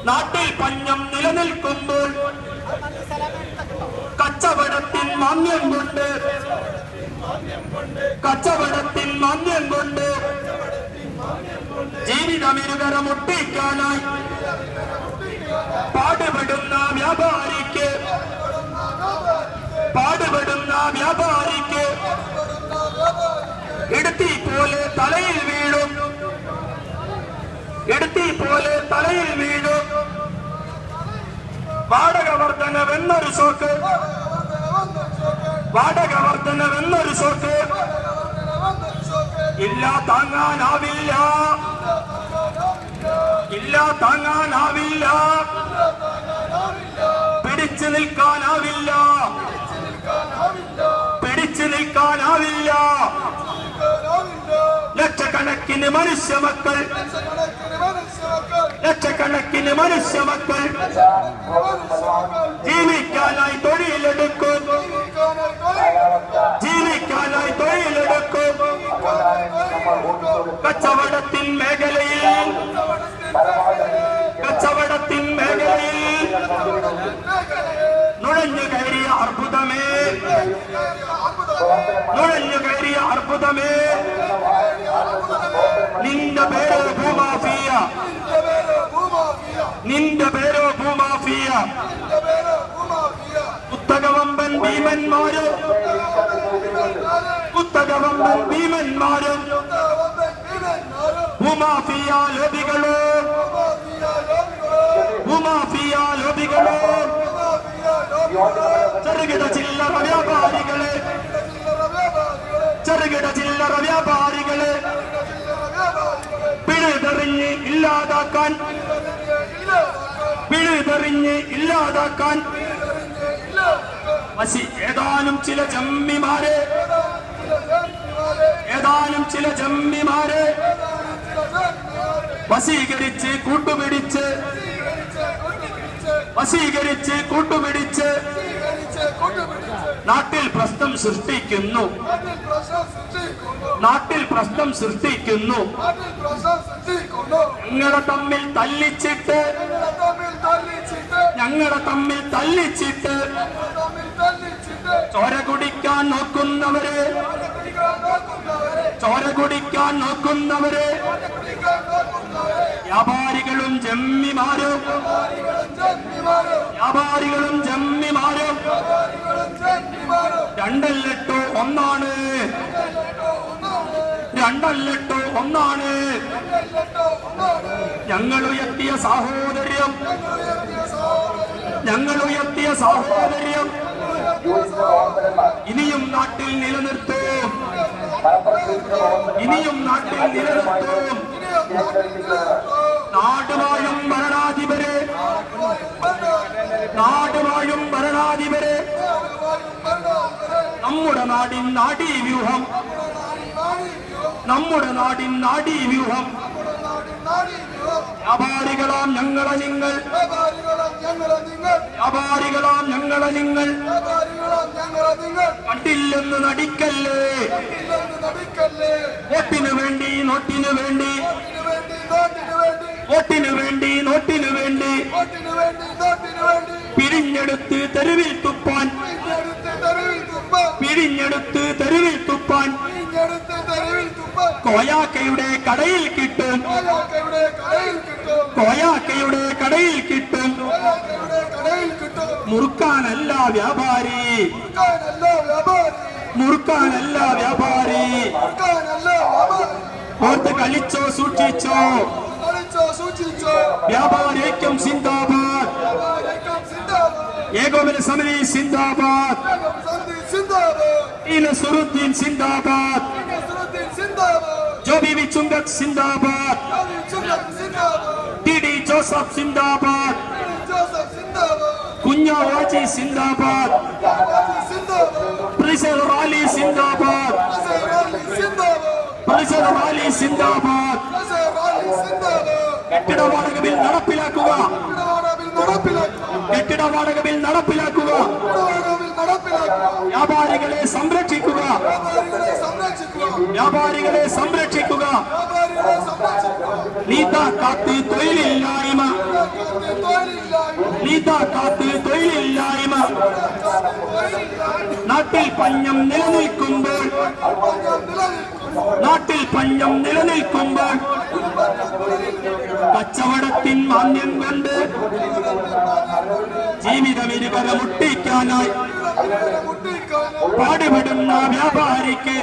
നാട്ടിൽ പഞ്ഞം നിലനിൽക്കുമ്പോൾ കച്ചവടത്തിൻ മാന്യം കൊണ്ട് ജീവിതമിരുകരമൊട്ടിക്കാനായി പാടുപെടുന്ന വ്യാപാരിക്ക് എടുത്തി പോലെ തലയിൽ വീഴും വാടക വർധനവെന്നൊരു ഷോക്ക് ഇല്ല താങ്ങാനാവില്ല പിടിച്ചു നിൽക്കാനാവില്ല ലക്ഷക്കണക്കിന് മനുഷ്യമക്കൾ ജീവിക്കാനായി തൊഴിലെടുക്കും കച്ചവടത്തിൻ മേഖലയിൽ നുഴഞ്ഞു കയറിയ അർബുദമേ നിന്റെ പേരോ ഭൂമാഫിയ കുത്തകവമ്പൻ ഭീമന്മാരും ഭൂമാഫിയ ലോബികളോ ചെറുകിട ചില്ലറ വ്യാപാരികളെ പിഴുതെറിഞ്ഞ് ഇല്ലാതാക്കാൻ ഏതാനും ചില ജമ്മിമാരെ വശീകരിച്ച് കൂട്ടുപിടിച്ച് നാട്ടിൽ പ്രശ്നം സൃഷ്ടിക്കുന്നു ഞങ്ങളെ തമ്മിൽ തല്ലിച്ചിട്ട് ചോര കുടിക്കാൻ നോക്കുന്നവരെ വ്യാപാരികളും ജമ്മിമാരും രണ്ടല്ലോ ഒന്നാണ് ഞങ്ങളുയർത്തിയ സാഹോദര്യം ഇനിയും നാട്ടിൽ നിലനിർത്തും നാടുവാഴും ഭരണാധിപരെ നമ്മുടെ നാടിൻ നാഡീവ്യൂഹം വ്യാപാരികളാം ഞങ്ങളെ നിങ്ങൾ കണ്ടില്ലെന്ന് നടിക്കല്ലേ വോട്ടിനു വേണ്ടി പിരിഞ്ഞെടുത്ത് തെരുവിൽ തുപ്പാൻ കോയാക്കയുടെ കടയിൽ കിട്ടും മുറുക്കാനല്ല വ്യാപാരി ഓർത്ത് കളിച്ചോ സൂക്ഷിച്ചോ വ്യാപാരിക്കും സിന്ദാബാദ് ഏകോപന സമിതി സിന്ദാബാദ് നസറുദ്ദീൻ സിന്ദാബാദ് ജോബി ചുങ്കത് സിന്ദാബാദ് ടി ജോസഫ് സിന്ദാബാദ് കുഞ്ഞാവാജി സിന്ദാബാദ് പ്രിസൽ റാലി സിന്ദാബാദ് കെട്ടിട വാടക ബിൽ നടപ്പിലാക്കുക വ്യാപാരികളെ സംരക്ഷിക്കുക നീതാ കാത്ത് തൊഴിലില്ലായ്മ നീതാക്കാത്ത് തൊഴിലില്ലായ്മ നാട്ടിൽ പഞ്ഞം നിലനിൽക്കുമ്പോൾ കച്ചവടത്തിൻ മാന്യം കൊണ്ട് ജീവിതം ഇരുവര മുട്ടിക്കാനായി പാടുപെടുന്ന വ്യാപാരിക്ക്